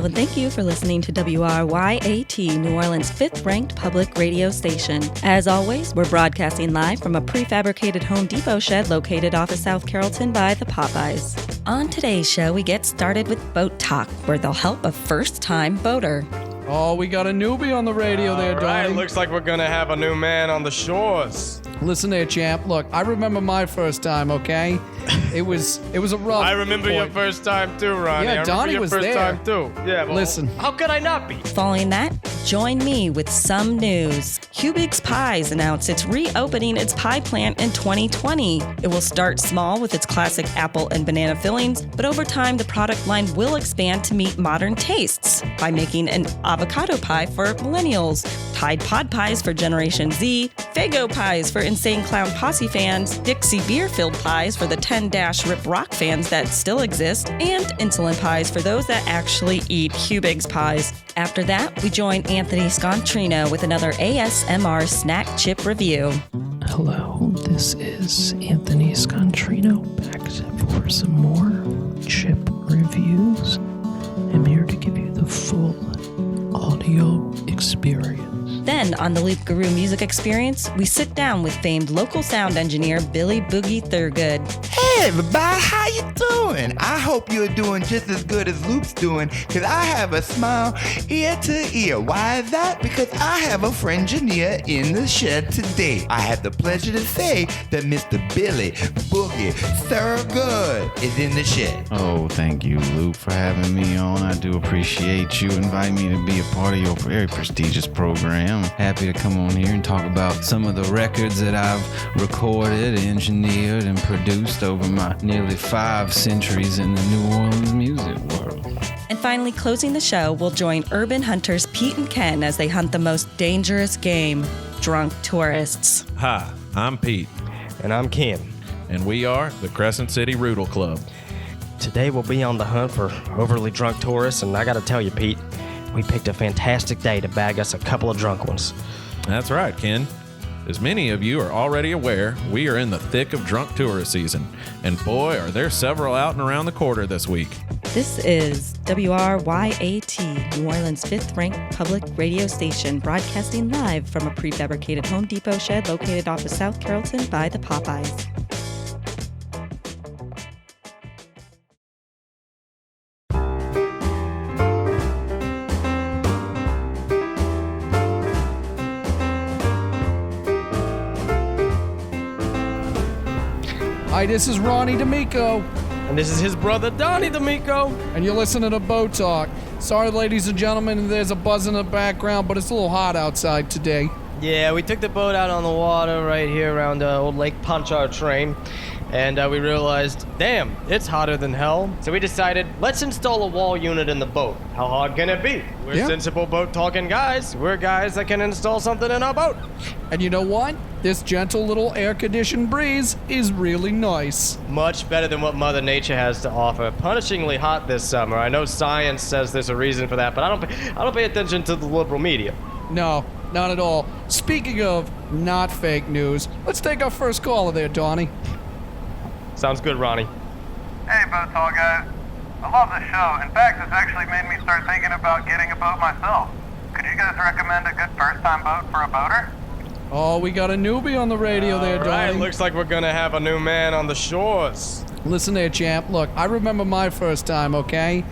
Hello, and thank you for listening to WRYAT, New Orleans' fifth-ranked public radio station. As always, we're broadcasting live from a prefabricated Home Depot shed located off of South Carrollton by the Popeyes. On today's show, we get started with Boat Talk, where they'll help a first-time boater. Oh, we got a newbie on the radio there, Donnie. Right, looks like we're gonna have a new man on the shores. Listen there, champ. Look, I remember my first time, okay? It was a rough I remember your first time too, Ronnie. Yeah, Donnie was first there. time too. Yeah, well, Listen. How could I not be? Following that, join me with some news. Hubig's Pies announced it's reopening its pie plant in 2020. It will start small with its classic apple and banana fillings, but over time the product line will expand to meet modern tastes by making an avocado pie for millennials, Tide Pod Pies for Generation Z, Faygo Pies for Insane Clown Posse fans, Dixie Beer-filled pies for the 10-Rip Rock fans that still exist, and insulin pies for those that actually eat Hubig's Pies. After that, we join Anthony Scontrino with another ASMR snack chip review. Hello, this is Anthony Scontrino back for some more chip reviews. I'm here to give you the full audio experience. Then, on the Loupe Gooru Music Experience, we sit down with famed local sound engineer Billy Boogie Thurgood. Hey everybody, how you doing? I hope you're doing just as good as Loupe's doing, because I have a smile ear to ear. Why is that? Because I have a friend Jania in the shed today. I have the pleasure to say that Mr. Billy Boogie Thurgood is in the shed. Oh, thank you, Loupe, for having me on. I do appreciate you inviting me to be a part of your very prestigious program. I'm happy to come on here and talk about some of the records that I've recorded, engineered, and produced over my nearly 5 centuries in the New Orleans music world. And finally, closing the show, we'll join urban hunters Pete and Ken as they hunt the most dangerous game, drunk tourists. Hi, I'm Pete. And I'm Ken. And we are the Crescent City Rootle Club. Today we'll be on the hunt for overly drunk tourists, and I gotta tell you, Pete, we picked a fantastic day to bag us a couple of drunk ones. That's right, Ken. As many of you are already aware, we are in the thick of drunk tourist season. And boy, are there several out and around the quarter this week. This is WRYAT, New Orleans' fifth-ranked public radio station, broadcasting live from a prefabricated Home Depot shed located off of South Carrollton by the Popeyes. Hi, this is Ronnie D'Amico, And this is his brother, Donnie D'Amico. and you're listening to Boat Talk. Sorry, ladies and gentlemen, there's a buzz in the background, but it's a little hot outside today. Yeah, we took the boat out on the water right here around old Lake Pontchartrain, and we realized, damn, it's hotter than hell. So we decided, let's install a wall unit in the boat. How hard can it be? We're Yeah. sensible boat-talking guys. We're guys that can install something in our boat. And you know what? This gentle little air-conditioned breeze is really nice. Much better than what Mother Nature has to offer. Punishingly hot this summer. I know science says there's a reason for that, but I don't pay attention to the liberal media. No, not at all. Speaking of not fake news, let's take our first caller there, Donnie. Sounds good, Ronnie. Hey, Boat Talk guys. I love the show. In fact, it's actually made me start thinking about getting a boat myself. Could you guys recommend a good first-time boat for a boater? Oh, we got a newbie on the radio there, Donnie. Right, looks like we're gonna have a new man on the shores. Listen there, champ. Look, I remember my first time, okay?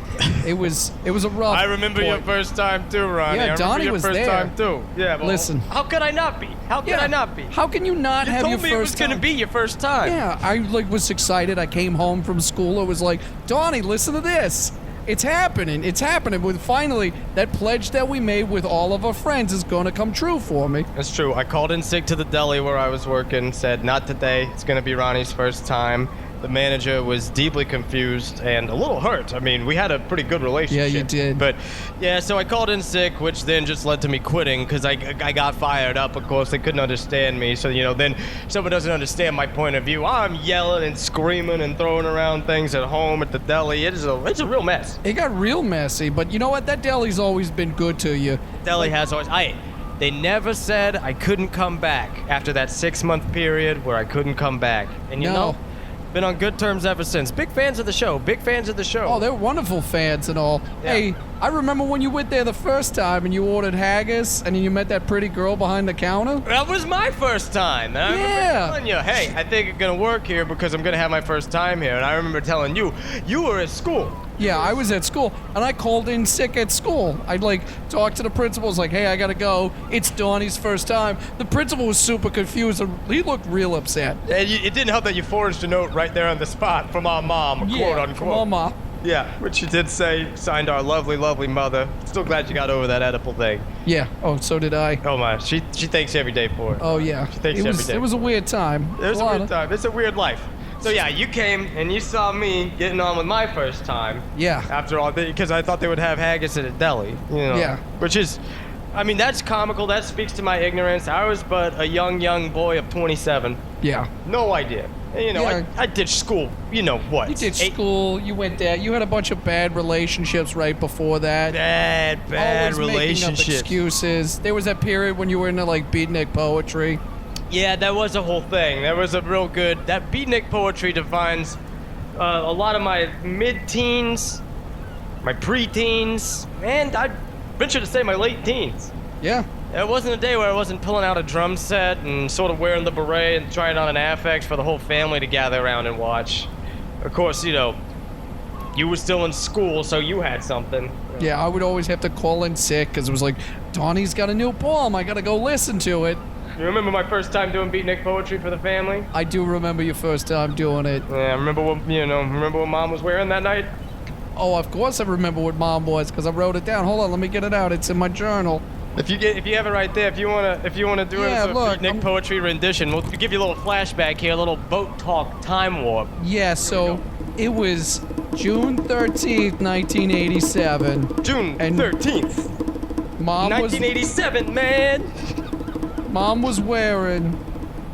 It was a rough. I remember your first time too, Ronnie. Yeah, I remember Donnie your was first there. time too. Yeah, well, Listen. How could I not be? How could I not be? How can you not You have your told me first it was time? gonna be your first time. Yeah, I was excited. I came home from school. It was like, Donnie, listen to this. It's happening. It's happening. With finally, that pledge that we made with all of our friends is going to come true for me. That's true. I called in sick to the deli where I was working, said, not today. It's gonna be Ronnie's first time. The manager was deeply confused and a little hurt. I mean, we had a pretty good relationship. Yeah, you did. But, yeah, so I called in sick, which then just led to me quitting because I got fired up, of course. They couldn't understand me. So, then someone doesn't understand my point of view. I'm yelling and screaming and throwing around things at home at the deli. It's a real mess. It got real messy, but you know what? That deli's always been good to you. Deli has always... They never said I couldn't come back after that 6-month period where I couldn't come back. And you know... Been on good terms ever since. Big fans of the show. Big fans of the show. Oh, they're wonderful fans and all. Yeah. Hey, I remember when you went there the first time and you ordered haggis and you met that pretty girl behind the counter. That was my first time. And I remember telling you, hey, I think it's going to work here because I'm going to have my first time here. And I remember telling you, you were at school. Yeah, I was at school, and I called in sick at school. I'd, talk to the principal. Like, hey, I gotta go. It's Donnie's first time. The principal was super confused, and he looked real upset. And it didn't help that you forged a note right there on the spot from our mom, quote unquote. From our mom. Yeah, which you did say, signed our lovely, lovely mother. Still glad you got over that Oedipal thing. Yeah, oh, so did I. Oh my, she thanks you every day for it. Oh, yeah. She thanks you every day. It was a weird time. It was a weird time. It's a weird life. So yeah, you came and you saw me getting on with my first time. Yeah. After all, because I thought they would have haggis at a deli. Yeah. Which is, I mean, that's comical. That speaks to my ignorance. I was but a young boy of 27. Yeah. No idea. And, Yeah. I ditched school. You know what? You did school, you went there, you had a bunch of bad relationships right before that. Bad Always relationships. making up excuses. There was that period when you were into beatnik poetry. Yeah, that was a whole thing. That was a real good. That beatnik poetry defines a lot of my mid-teens, my pre-teens, and I venture to say my late teens. Yeah. It wasn't a day where I wasn't pulling out a drum set and sort of wearing the beret and trying on an affix for the whole family to gather around and watch. Of course, you were still in school, so you had something. Yeah, I would always have to call in sick because it was like, Donnie's got a new poem. I got to go listen to it. You remember my first time doing beatnik poetry for the family? I do remember your first time doing it. Yeah, remember what Mom was wearing that night? Oh, of course I remember what Mom was because I wrote it down. Hold on, let me get it out. It's in my journal. If you have it right there, if you wanna do it as a beatnik poetry rendition, we'll give you a little flashback here, a little boat talk time warp. Yeah, so it was June 13th, 1987. June 13th. Mom 1987, man. Mom was wearing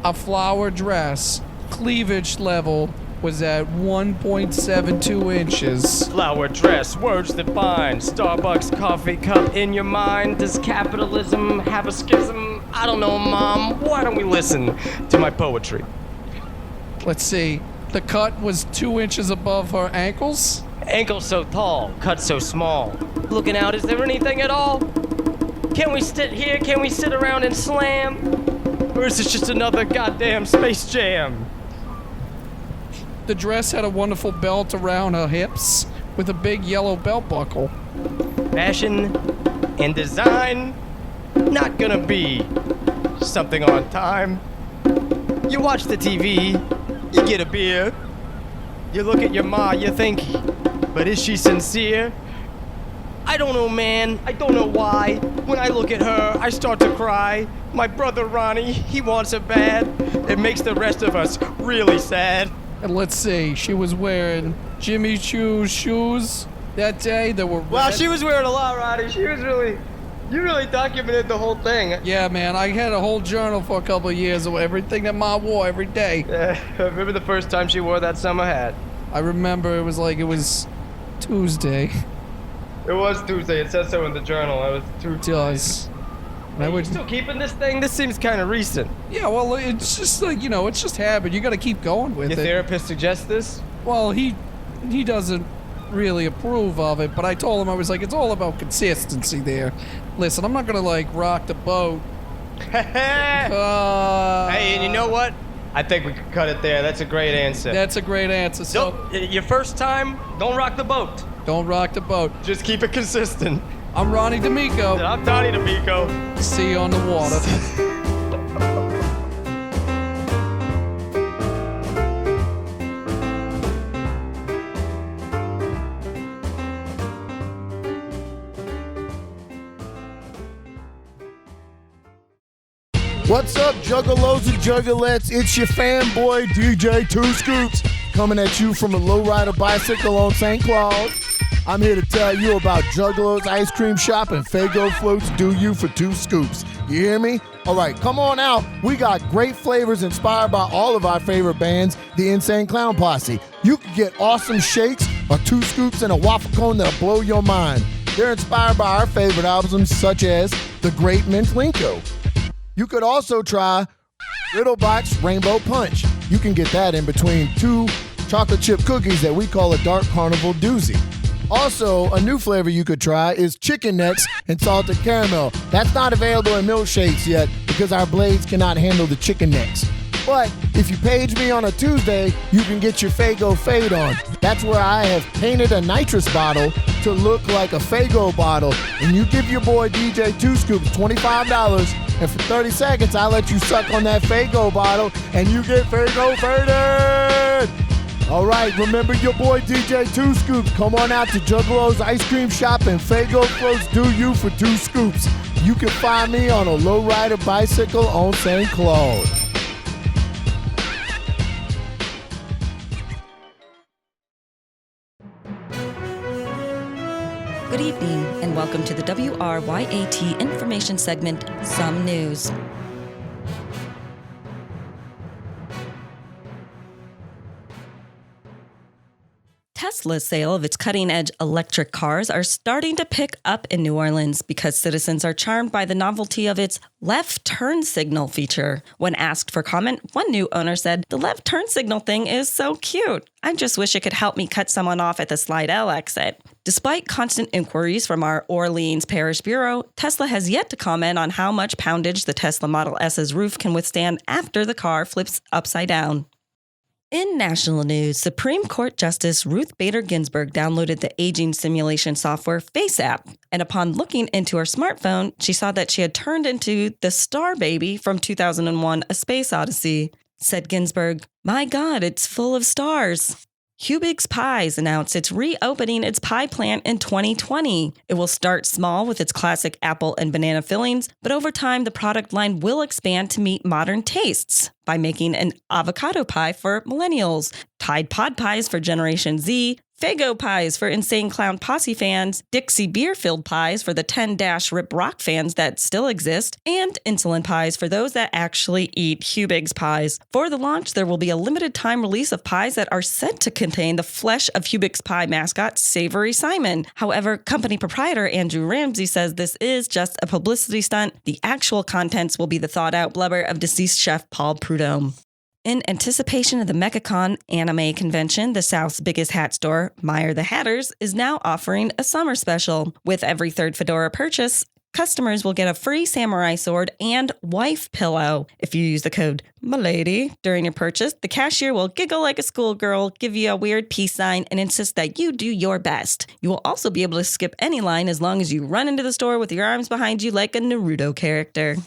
a flower dress. Cleavage level was at 1.72 inches. Flower dress, words that bind. Starbucks coffee cup in your mind. Does capitalism have a schism? I don't know, Mom. Why don't we listen to my poetry? Let's see. The cut was 2 inches above her ankles. Ankle so tall, cut so small. Looking out, is there anything at all? Can we sit here? Can we sit around and slam? Or is this just another goddamn Space Jam? The dress had a wonderful belt around her hips with a big yellow belt buckle. Fashion and design, not gonna be something on time. You watch the TV, you get a beer, you look at your ma, you think, but is she sincere? I don't know, man. I don't know why. When I look at her, I start to cry. My brother Ronnie, he wants her bad. It makes the rest of us really sad. And let's see, she was wearing Jimmy Choo's shoes that day. That were Well, red. she was wearing a lot, Ronnie. You really documented the whole thing. Yeah, man, I had a whole journal for a couple of years of everything that Mom wore every day. I remember the first time she wore that summer hat. I remember it was Tuesday. It was Tuesday. It says so in the journal. It was Tuesday. It does. Are you still keeping this thing? This seems kind of recent. Yeah, well, it's just it's just habit. You got to keep going with Your it. therapist suggests this? Well, he doesn't really approve of it, but I told him, I was like, it's all about consistency there. Listen, I'm not gonna rock the boat. Hey, and you know what? I think we could cut it there. That's a great answer. That's a great answer. So your first time, don't rock the boat. Don't rock the boat. Just keep it consistent. I'm Ronnie D'Amico. I'm Donnie D'Amico. See you on the water. What's up, juggalos and juggalettes? It's your fanboy, DJ Two Scoops, coming at you from a lowrider bicycle on St. Claude. I'm here to tell you about Juggalo's Ice Cream Shop and Faygo Floats do you for 2 scoops. You hear me? All right, come on out. We got great flavors inspired by all of our favorite bands, the Insane Clown Posse. You can get awesome shakes or 2 scoops and a waffle cone that'll blow your mind. They're inspired by our favorite albums such as The Great Mentlinko. You could also try Riddlebox Rainbow Punch. You can get that in between 2 chocolate chip cookies that we call a Dark Carnival doozy. Also, a new flavor you could try is chicken necks and salted caramel. That's not available in milkshakes yet because our blades cannot handle the chicken necks. But if you page me on a Tuesday, you can get your Faygo Fade on. That's where I have painted a nitrous bottle to look like a Faygo bottle. And you give your boy DJ 2 Scoops $25, and for 30 seconds, I let you suck on that Faygo bottle, and you get Faygo Faded! All right, remember your boy DJ 2 Scoops. Come on out to Juggalo's Ice Cream Shop and Faygo Floats do you for 2 scoops. You can find me on a lowrider bicycle on St. Claude. Good evening, and welcome to the WRYAT information segment, Some News. Tesla's sale of its cutting-edge electric cars are starting to pick up in New Orleans because citizens are charmed by the novelty of its left turn signal feature. When asked for comment, one new owner said, "The left turn signal thing is so cute. I just wish it could help me cut someone off at the Slidell exit." Despite constant inquiries from our Orleans Parish Bureau, Tesla has yet to comment on how much poundage the Tesla Model S's roof can withstand after the car flips upside down. In national news, Supreme Court Justice Ruth Bader Ginsburg downloaded the aging simulation software FaceApp, and upon looking into her smartphone, she saw that she had turned into the star baby from 2001: A Space Odyssey. Said Ginsburg, "My God, it's full of stars." Hubig's Pies announced it's reopening its pie plant in 2020. It will start small with its classic apple and banana fillings, but over time the product line will expand to meet modern tastes by making an avocado pie for millennials, Tide Pod pies for Generation Z, Faygo pies for Insane Clown Posse fans, Dixie beer-filled pies for the 10-Rip Rock fans that still exist, and insulin pies for those that actually eat Hubig's Pies. For the launch, there will be a limited-time release of pies that are said to contain the flesh of Hubig's Pie mascot, Savory Simon. However, company proprietor Andrew Ramsey says this is just a publicity stunt. The actual contents will be the thawed-out blubber of deceased chef Paul Prudhomme. In anticipation of the MechaCon anime convention, the South's biggest hat store, Meyer the Hatters, is now offering a summer special. With every third fedora purchase, customers will get a free samurai sword and wife pillow. If you use the code MILADY during your purchase, the cashier will giggle like a schoolgirl, give you a weird peace sign, and insist that you do your best. You will also be able to skip any line as long as you run into the store with your arms behind you like a Naruto character.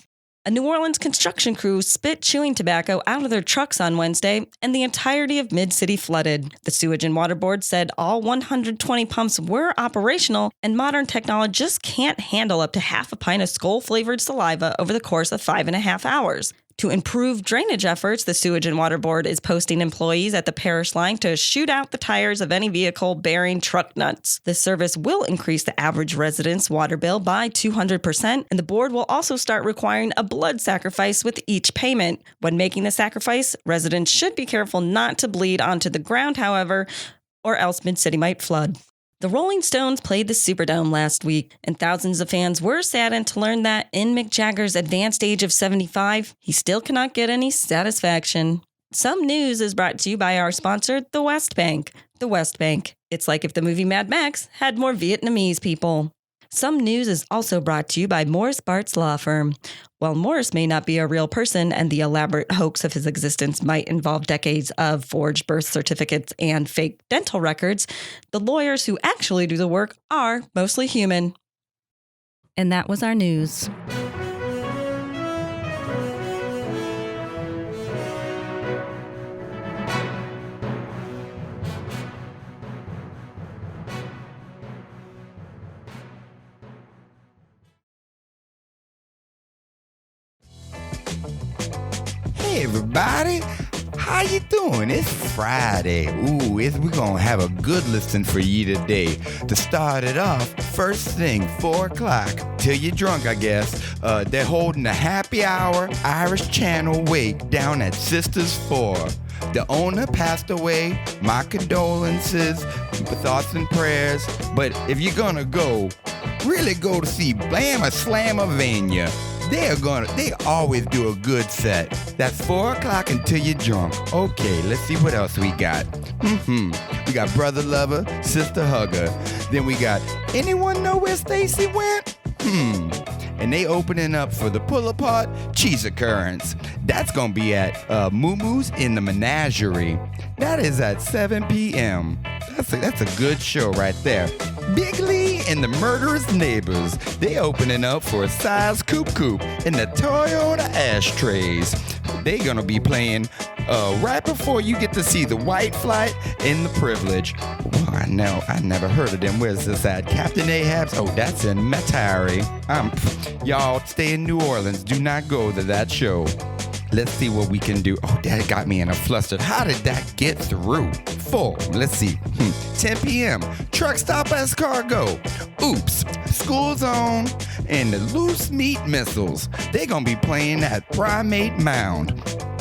A New Orleans construction crew spit chewing tobacco out of their trucks on Wednesday, and the entirety of Mid-City flooded. The Sewage and Water Board said all 120 pumps were operational, and modern technology just can't handle up to half a pint of Skoal-flavored saliva over the course of 5.5 hours. To improve drainage efforts, the Sewage and Water Board is posting employees at the parish line to shoot out the tires of any vehicle bearing truck nuts. This service will increase the average resident's water bill by 200%, and the board will also start requiring a blood sacrifice with each payment. When making the sacrifice, residents should be careful not to bleed onto the ground, however, or else Mid-City might flood. The Rolling Stones played the Superdome last week, and thousands of fans were saddened to learn that in Mick Jagger's advanced age of 75, he still cannot get any satisfaction. Some News is brought to you by our sponsor, the West Bank. The West Bank. It's like if the movie Mad Max had more Vietnamese people. Some News is also brought to you by Morris Bart's law firm. While Morris may not be a real person and the elaborate hoax of his existence might involve decades of forged birth certificates and fake dental records, the lawyers who actually do the work are mostly human. And that was our news. Hey everybody, how you doing? It's Friday. We're gonna have a good listen for you today. To start it off, first thing, 4 o'clock, till you're drunk, I guess. They're holding a happy hour Irish Channel wake down at Sisters 4. The owner passed away. My condolences, thoughts and prayers. But if you're gonna go, really go to see Blamma Slamma Vania. They always do a good set. That's 4 o'clock until you're drunk. Okay, let's see what else we got. We got Brother Lover, Sister Hugger. Then we got, anyone know where Stacy went? And they opening up for the Pull Apart Cheese Occurrence. That's gonna be at Moo Moo's in the Menagerie. That is at 7 p.m. That's a good show right there. Big Lee and the Murderous Neighbors. They opening up for a Size Coop in the Toyota Ashtrays. They gonna be playing right before you get to see the White Flight and the Privilege. Oh, I know, I never heard of them. Where's this at? Captain Ahab's? Oh, that's in Metairie. Y'all stay in New Orleans. Do not go to that show. Let's see what we can do. Oh, that got me in a fluster. How did that get through? Full. Let's see. 10 p.m. Truck Stop Escargot. Oops. School Zone and the Loose Meat Missiles. They gonna be playing at Primate Mound.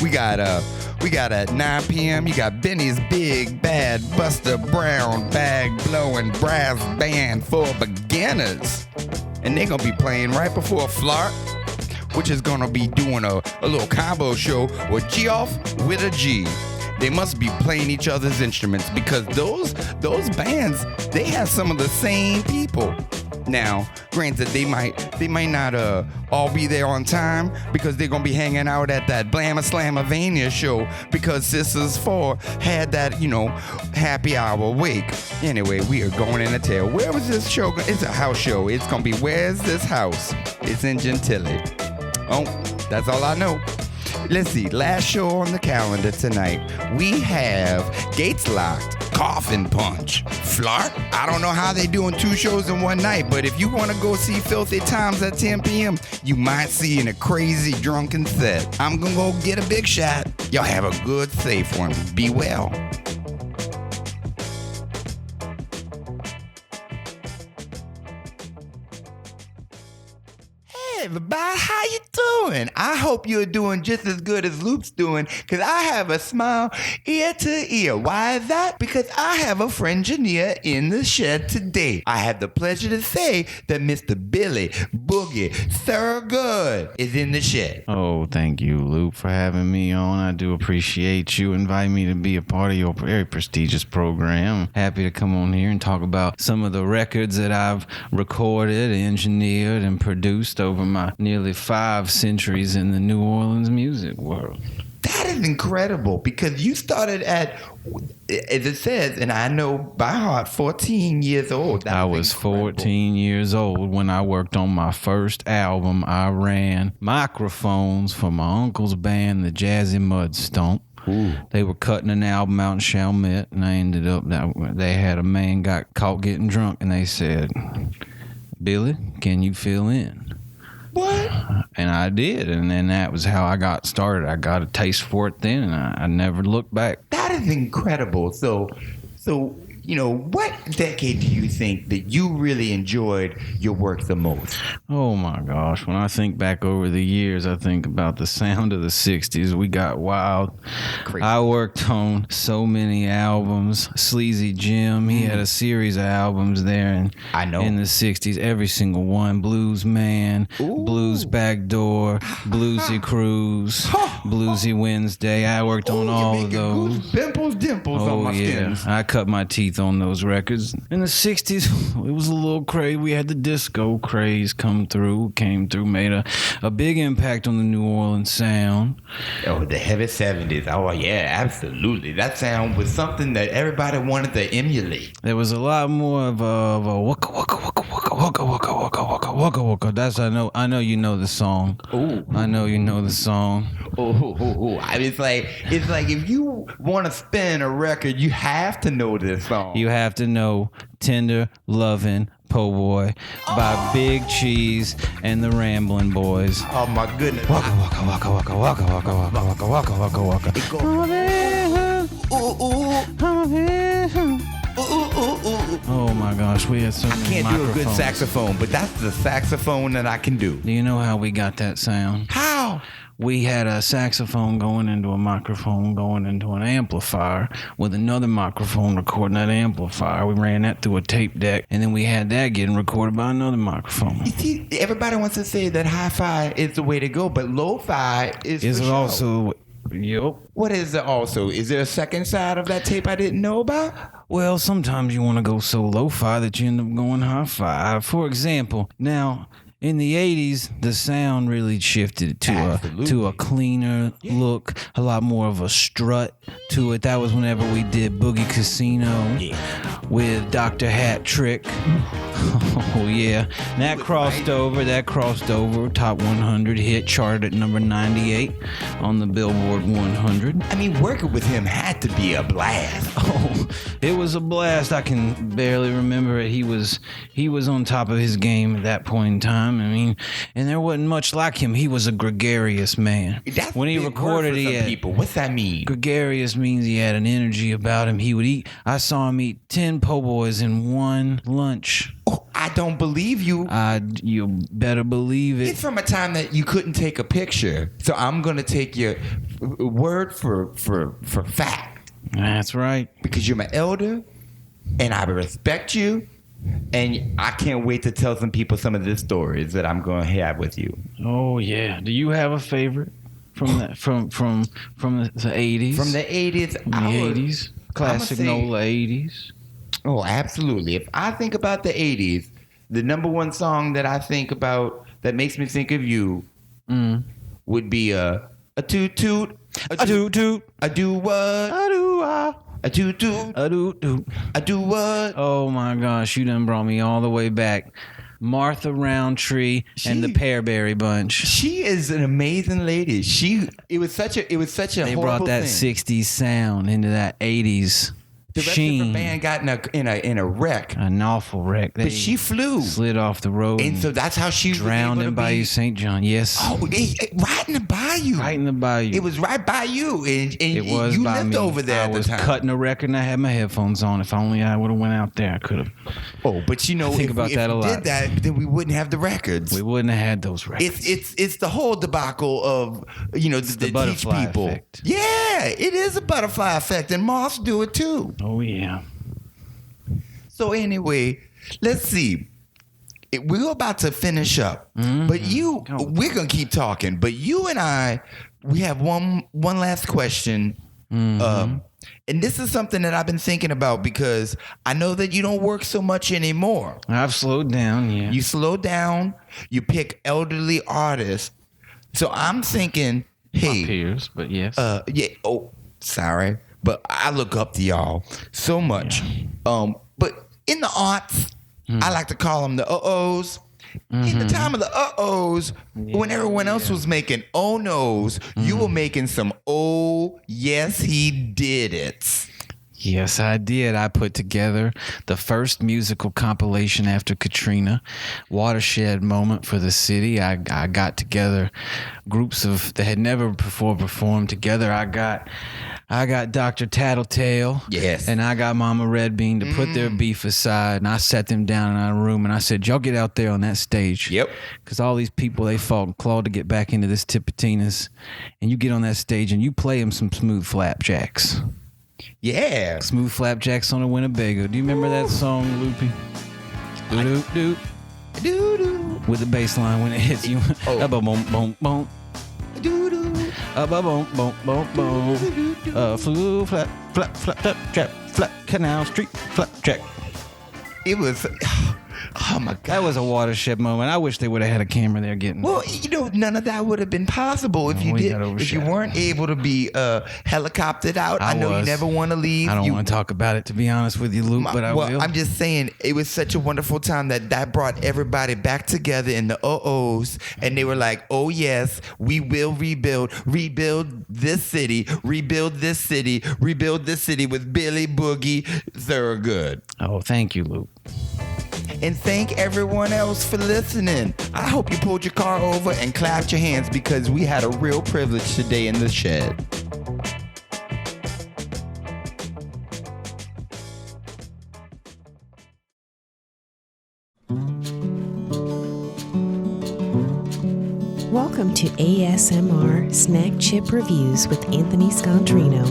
We got at 9 p.m. You got Benny's Big Bad Buster Brown Bag Blowing Brass Band for Beginners. And they gonna be playing right before Flark, which is gonna be doing a little combo show with Geoff with a G. They must be playing each other's instruments because those bands, they have some of the same people. Now, granted, they might not all be there on time because they're gonna be hanging out at that Blamma Slamavania show because Sisters 4 had that, happy hour wake. Anyway, we are going in a tail. Where was this show? It's a house show. It's gonna be Where's This House? It's in Gentilly. Oh, that's all I know. Let's see, last show on the calendar tonight, we have Gates Locked, Coffin Punch, Flark. I don't know how they doing 2 shows in one night, but if you want to go see Filthy Times at 10 p.m., you might see in a crazy drunken set. I'm gonna go get a big shot. Y'all have a good, safe one. Be well. Hey everybody, how you doing? I hope you're doing just as good as Loupe's doing, because I have a smile ear to ear. Why is that? Because I have a friend Jania in the shed today. I have the pleasure to say that Mr. Billy Boogie Thurgood is in the shed. Oh, thank you, Loupe, for having me on. I do appreciate you inviting me to be a part of your very prestigious program. Happy to come on here and talk about some of the records that I've recorded, engineered, and produced over my nearly 5 centuries in the New Orleans music world. That is incredible because you started at, as it says, and I know by heart, 14 years old. I was 14 years old when I worked on my first album. I ran microphones for my uncle's band, the Jazzy Mud Stomp. Ooh. They were cutting an album out in Chalmette, and I ended up, they had a man got caught getting drunk, and they said, Billy, can you fill in? What? And I did, and then that was how I got started. I got a taste for it then, and I never looked back. That is incredible. So, what decade do you think that you really enjoyed your work the most? Oh my gosh, when I think back over the years, I think about the sound of the 60s. We got wild. Crazy. I worked on so many albums. Sleazy Jim, he had a series of albums there in the 60s, every single one. Blues Man, Ooh. Blues Backdoor, Bluesy Cruise, Bluesy Wednesday. I worked on all of those. Dimples on my skin. I cut my teeth on those records. In the 60s, it was a little crazy. We had the disco craze came through, made a big impact on the New Orleans sound. Oh, the heavy 70s. Oh, yeah, absolutely. That sound was something that everybody wanted to emulate. There was a lot more of a waka waka waka waka waka waka waka waka waka waka. That's I know you know the song. Ooh. I know you know the song. Oh. It's like if you want to spin a record, you have to know this song. You have to know Tender Lovin' Po' Boy by Big Cheese and the Ramblin' Boys. Oh my goodness. Waka waka waka waka waka waka waka waka waka waka waka. Oh my gosh, we had so many microphones. I can't do a good saxophone, but that's the saxophone that I can do. Do you know how we got that sound? How? Wow. We had a saxophone going into a microphone going into an amplifier with another microphone recording that amplifier. We ran that through a tape deck, and then we had that getting recorded by another microphone. You see, everybody wants to say that hi-fi is the way to go, but lo-fi is It's for show. also, yep. What is it also? Is there a second side of that tape I didn't know about? Well, sometimes you want to go so lo-fi that you end up going hi-fi. For example, now in the 80s, the sound really shifted to a cleaner look, a lot more of a strut to it. That was whenever we did Boogie Casino with Dr. Hat Trick. Oh yeah, that crossed over. Top 100 hit, charted at number 98 on the Billboard 100. I mean, working with him had to be a blast. Oh, it was a blast. I can barely remember it. He was on top of his game at that point in time. I mean, and there wasn't much like him. He was a gregarious man. That's when he a big recorded, word for he some had people. What's that mean? gregarious means he had an energy about him. He would eat. I saw him eat 10 po' boys in one lunch. Oh, I don't believe you. You better believe It's it. from a time that you couldn't take a picture, so I'm gonna take your word for fact That's right. because you're my elder, and I respect you, and I can't wait to tell some people some of the stories that I'm gonna have with you. Oh yeah. Do you have a favorite from that from the 80s? From the 80s, From the 80s, classic I'ma say- NOLA 80s. Oh, absolutely. If I think about the 80s, the number one song that I think about that makes me think of you would be a toot toot. A toot toot. I do what? A do A toot toot. a doot doot. I do what? Oh my gosh, you done brought me all the way back. Martha Roundtree and the Pearberry Bunch. She is an amazing lady. It was such a They horrible brought that thing. 60s sound into that 80s The rest sheen. of the band got in a wreck, An awful wreck. They but she flew, slid off the road and so that's how she drowned was in able to Bayou be. St. John. Yes. Oh, right in the bayou. Right in the bayou. It was right by you, and It was you by lived me. over there I at the was time. cutting a record and I had my headphones on. If only I would have went out there, I could have. Oh, but you know, I think if about we that a lot. did that, then we wouldn't have the records. We wouldn't have had those records. It's the whole debacle of the the teach butterfly people. effect. Yeah, it is a butterfly effect, and moths do it too. Oh yeah. So anyway, let's see. We're about to finish up, but we're gonna keep talking. But you and I, we have one last question. And this is something that I've been thinking about because I know that you don't work so much anymore. I've slowed down. Yeah. You slow down. You pick elderly artists. So I'm thinking, hey, peers, but yes. yeah. Oh, sorry, but I look up to y'all so much. But in the arts, I like to call them the uh-ohs. In the time of the uh-ohs, when everyone else was making oh no's, you were making some oh yes he did it. Yes, I did. I put together the first musical compilation after Katrina, watershed moment for the city. I got together groups that had never before performed together. I got Dr. Tattletale, Yes. and I got Mama Red Bean to put their beef aside, and I sat them down in a room, and I said, y'all get out there on that stage. Yep. Because all these people, they fought and clawed to get back into this Tipitinas, and you get on that stage, and you play them some smooth flapjacks. Yeah. Smooth flapjacks on a Winnebago. Do you remember that song, Loopy? Doop doop. Doo-doo. With the bass line when it hits you. Oh. Boom boom boom. Doo-doo. Boom boom boom boom. Flew flap flap flap flap trap flap canal street flapjack. It was, oh my God. That was a watershed moment. I wish they would have had a camera there getting. Well, none of that would have been possible if you we did. got If you overshadowed. weren't able to be helicoptered out. I know you was. never want to leave. I don't want to talk about it, to be honest with you, Luke, but I will. I'm just saying, it was such a wonderful time that brought everybody back together in the uh-ohs, and they were like, oh yes, we will rebuild this city, rebuild this city with Billy Boogie Thurgood. Oh, thank you, Luke. And thank everyone else for listening. I hope you pulled your car over and clapped your hands because we had a real privilege today in the shed. Welcome to ASMR Snack Chip Reviews with Anthony Scontrino.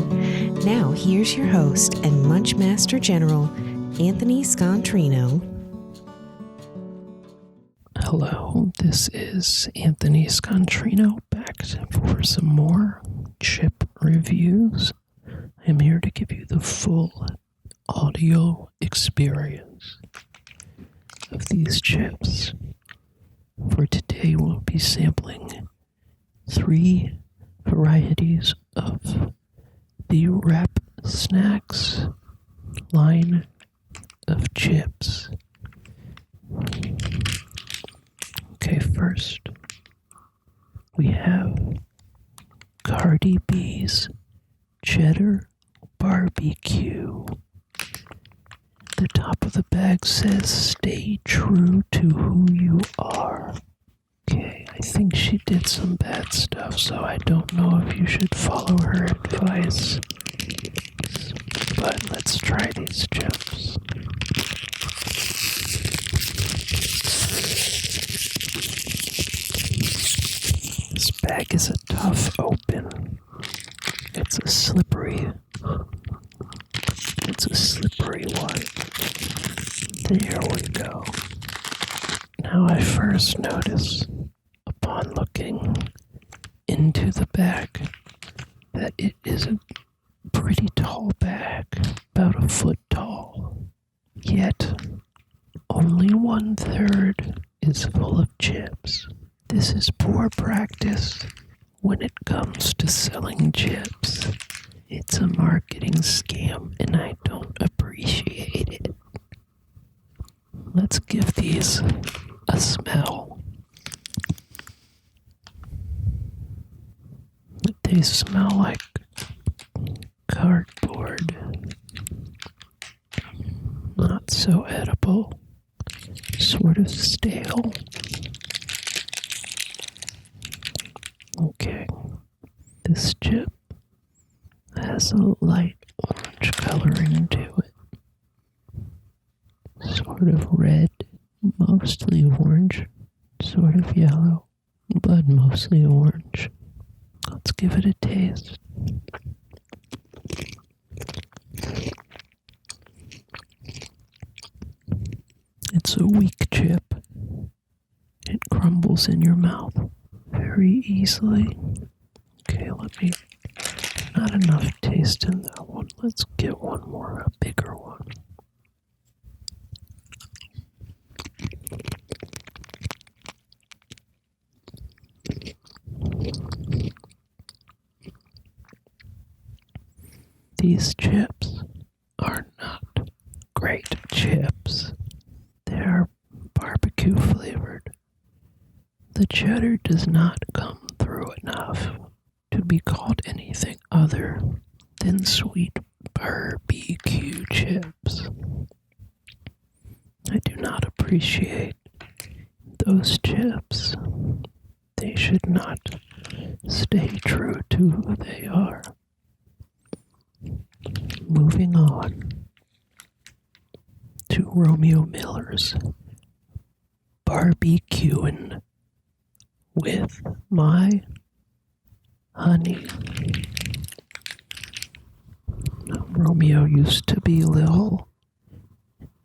Now, here's your host and Munch Master General, Anthony Scontrino. Hello, this is Anthony Scontrino back for some more chip reviews. I'm here to give you the full audio experience of these chips. For today, we'll be sampling 3 varieties of the Wrap Snacks line of chips. Okay, first, we have Cardi B's Cheddar Barbecue. The top of the bag says, "Stay true to who you are." Okay, I think she did some bad stuff, so I don't know if you should follow her advice. But let's try these chips. This bag is a tough open. It's a slippery one. There we go. Now I first notice, upon looking into the bag, that it is a pretty tall bag, about a foot tall. Yet, only 1/3 is full of chips. This is poor practice when it comes to selling chips. It's a marketing scam, and I don't appreciate it. Let's give these a smell. They smell like cardboard. Not so edible. Sort of stale. Okay. This chip has a light orange coloring to it. Sort of red, mostly orange, sort of yellow, but mostly orange. Let's give it a taste. It's a weak chip. It crumbles in your mouth very easily. Okay, not enough taste in that one. Let's get one more, a bigger one. These chips are not great chips. They are barbecue flavored. The cheddar does not come through enough to be called anything other than sweet barbecue chips. I do not appreciate those chips. They should not stay true to who they are. Moving on to Romeo Miller's Barbecuing with My Honey. Now, Romeo used to be little,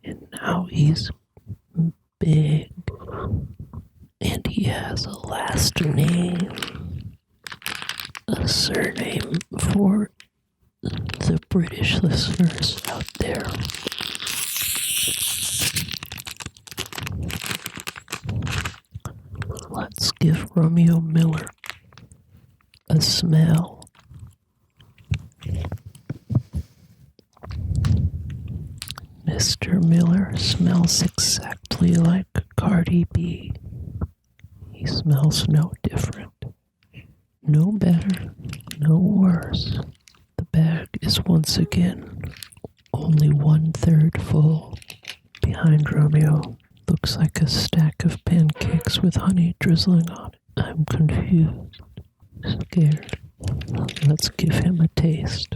and now he's big, and he has a last name, a surname for the British listeners out there. Let's give Romeo Miller a smell. Mr. Miller smells exactly like Cardi B. He smells no different, no better, no worse. The bag is once again only 1/3 full. Behind Romeo looks like a stack of pancakes with honey drizzling on it. I'm confused, scared. Let's give him a taste.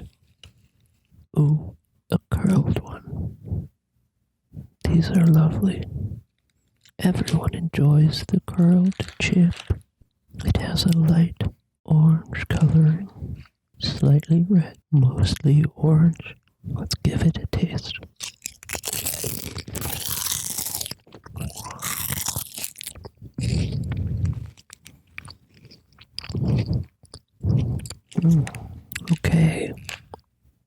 Ooh, a curled one. These are lovely. Everyone enjoys the curled chip. It has a light orange coloring, slightly red, mostly orange. Let's give it a taste. Okay,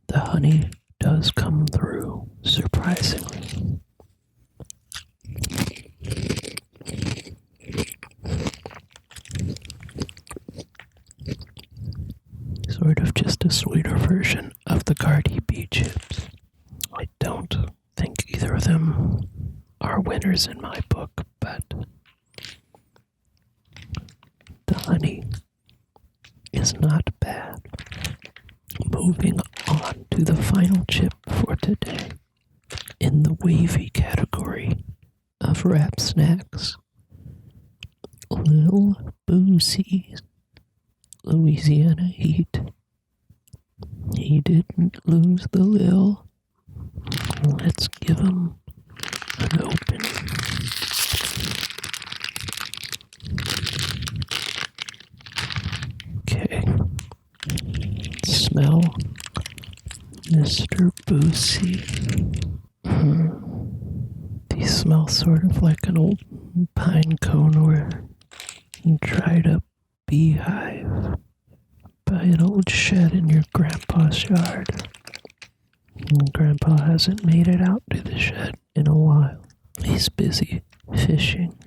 the honey does come through, surprisingly. Sort of just a sweeter version of the Cardi B chips. I don't think either of them are winners in my book, but the honey is not bad. Moving on to the final chip for today. In the wavy category of wrap snacks, Loupe Gouru Louisiana Heat. He didn't lose the lil. Let's give him an open. Okay. Smell Mr. Boosie. These smell sort of like an old pine cone or dried up beehive by an old shed in your grandpa's yard. Grandpa hasn't made it out to the shed in a while. He's busy fishing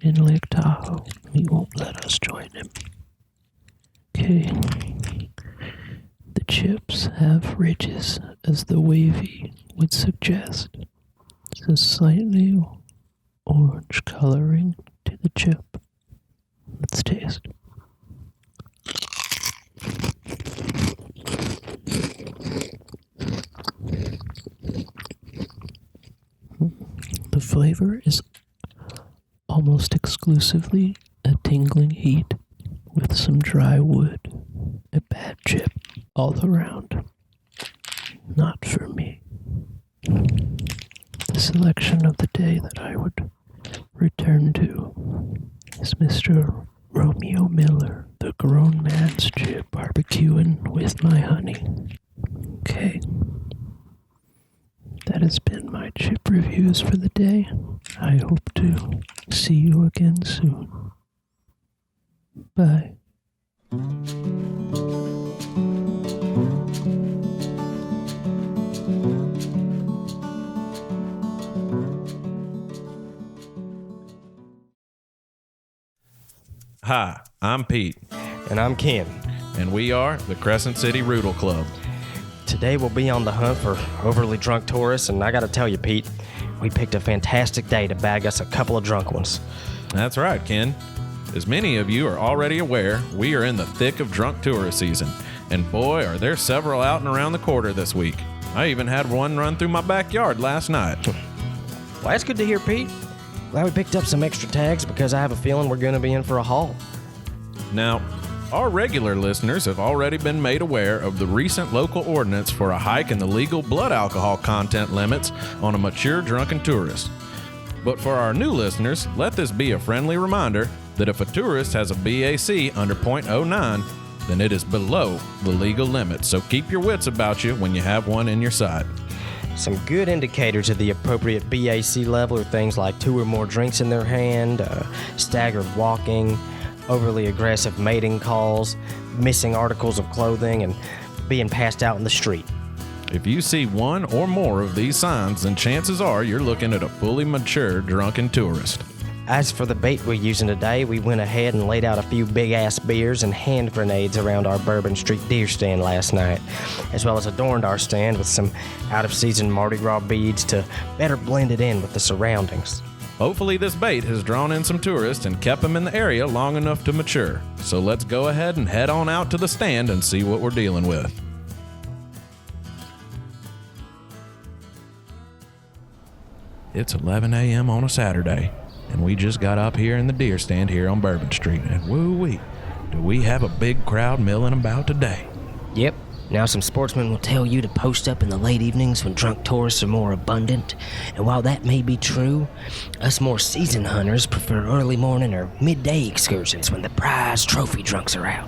in Lake Tahoe. He won't let us join him. Okay. The chips have ridges, as the wavy would suggest. It's a slightly orange coloring to the chip. Let's taste. The flavor is almost exclusively a tingling heat with some dry wood. A bad chip all around. Not for me. The selection of the day that I would return to is Mr. Romeo Miller, the grown man's chip, barbecuing with my honey. Okay. That has been my chip reviews for the day. I hope to see you again soon. Bye. Hi, I'm Pete, And I'm Ken. and we are the Crescent City Rootle Club. Today we'll be on the hunt for overly drunk tourists, and I gotta tell you, Pete, we picked a fantastic day to bag us a couple of drunk ones. That's right, Ken. As many of you are already aware, we are in the thick of drunk tourist season, and boy, are there several out and around the quarter this week. I even had one run through my backyard last night. Well, that's good to hear, Pete. Glad we picked up some extra tags because I have a feeling we're gonna be in for a haul. Now, our regular listeners have already been made aware of the recent local ordinance for a hike in the legal blood alcohol content limits on a mature drunken tourist. But for our new listeners, let this be a friendly reminder that if a tourist has a BAC under .09, then it is below the legal limit. So keep your wits about you when you have one in your sight. Some good indicators of the appropriate BAC level are things like 2 or more drinks in their hand, staggered walking, overly aggressive mating calls, missing articles of clothing, and being passed out in the street. If you see one or more of these signs, then chances are you're looking at a fully mature drunken tourist. As for the bait we're using today, we went ahead and laid out a few big-ass beers and hand grenades around our Bourbon Street deer stand last night, as well as adorned our stand with some out-of-season Mardi Gras beads to better blend it in with the surroundings. Hopefully this bait has drawn in some tourists and kept them in the area long enough to mature. So let's go ahead and head on out to the stand and see what we're dealing with. It's 11 a.m. on a Saturday, and we just got up here in the deer stand here on Bourbon Street, and woo-wee, do we have a big crowd milling about today. Yep, Now, some sportsmen will tell you to post up in the late evenings when drunk tourists are more abundant. And while that may be true, us more seasoned hunters prefer early morning or midday excursions when the prize trophy drunks are out.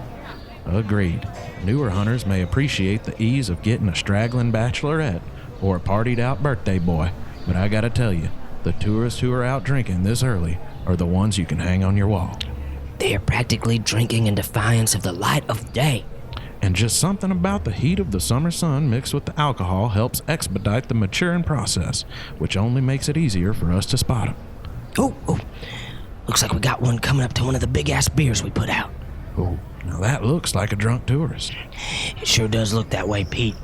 Agreed. Newer hunters may appreciate the ease of getting a straggling bachelorette or a partied-out birthday boy, but I gotta tell you, the tourists who are out drinking this early are the ones you can hang on your wall. They are practically drinking in defiance of the light of day. And just something about the heat of the summer sun mixed with the alcohol helps expedite the maturing process, which only makes it easier for us to spot them. Oh, looks like we got one coming up to one of the big-ass beers we put out. Oh, now that looks like a drunk tourist. It sure does look that way, Pete.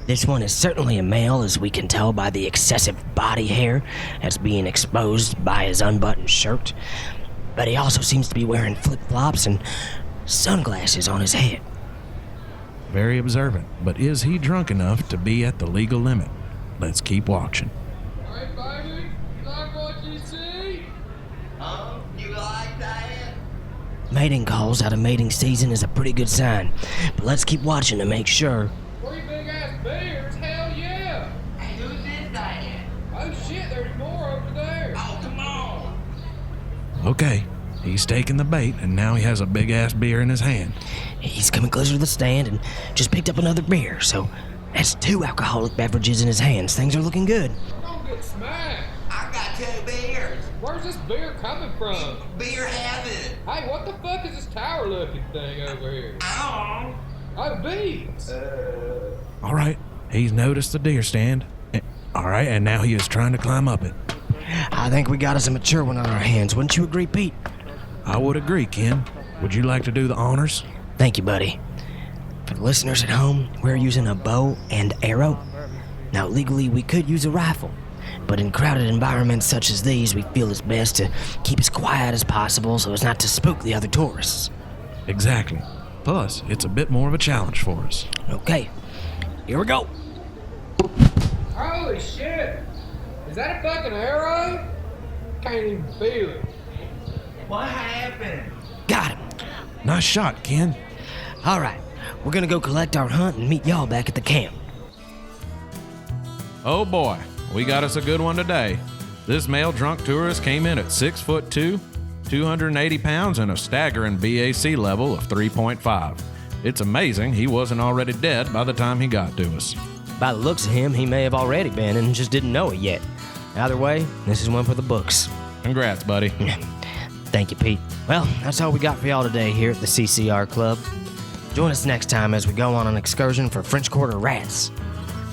This one is certainly a male, as we can tell by the excessive body hair that's being exposed by his unbuttoned shirt. But he also seems to be wearing flip-flops and sunglasses on his head. Very observant, but is he drunk enough to be at the legal limit? Let's keep watching. Hey, baby, you like what you see? You like that? Mating calls out of mating season is a pretty good sign, but let's keep watching to make sure. 3 big-ass bears? Hell yeah! Hey, who's this Diane? Oh shit, there's more over there. Oh, come on. Okay, he's taking the bait, and now he has a big-ass beer in his hand. He's coming closer to the stand and just picked up another beer, so that's 2 alcoholic beverages in his hands. Things are looking good. Don't get smacked. I got 2 beers. Where's this beer coming from? Beer heaven. Hey, what the fuck is this tower-looking thing over here? Oh. Oh, beans. All right, he's noticed the deer stand. All right, and now he is trying to climb up it. I think we got us a mature one on our hands. Wouldn't you agree, Pete? I would agree, Ken. Would you like to do the honors? Thank you, buddy. For the listeners at home, we're using a bow and arrow. Now, legally, we could use a rifle, but in crowded environments such as these, we feel it's best to keep as quiet as possible so as not to spook the other tourists. Exactly. Plus, it's a bit more of a challenge for us. Okay, here we go. Holy shit! Is that a fucking arrow? Can't even feel it. What happened? Got him. Nice shot, Ken. All right, we're gonna go collect our hunt and meet y'all back at the camp. Oh boy, we got us a good one today. This male drunk tourist came in at 6'2", 280 pounds, and a staggering BAC level of 3.5. It's amazing he wasn't already dead by the time he got to us. By the looks of him, he may have already been and just didn't know it yet. Either way, this is one for the books. Congrats, buddy. Thank you, Pete. Well, that's all we got for y'all today here at the CCR Club. Join us next time as we go on an excursion for French Quarter rats.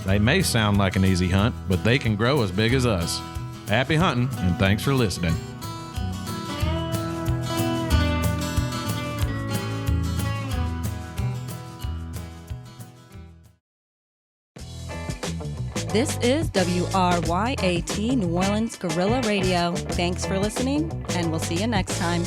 They may sound like an easy hunt, but they can grow as big as us. Happy hunting, and thanks for listening. This is WRYAT New Orleans Guerrilla Radio. Thanks for listening, and we'll see you next time.